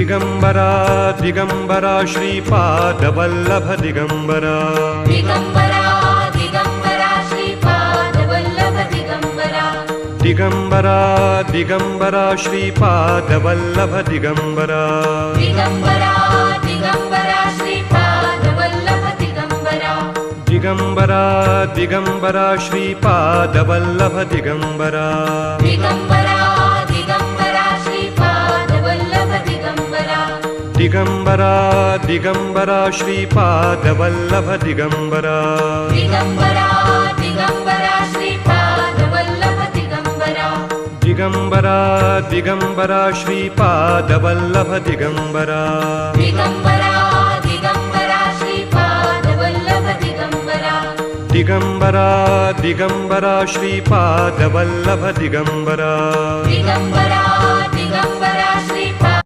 Digambara Digambara Shripad Vallabh Digambara Digambara Digambara Shripad Vallabh Digambara Digambara Digambara Shripad Vallabh Digambara Digambara Digambara Shripad Vallabh Digambara Digambara Digambara Shripad Vallabh Digambara Digambara Digambara Shripad Vallabh Digambara Digambara Digambara Shripad Vallabh Digambara Digambara Digambara Shripad Vallabh Digambara Digambara Digambara Shripad Vallabh Digambara Digambara Digambara Shripad Vallabh Digambara Digambara Digambara Shripad Vallabh Digambara Digambara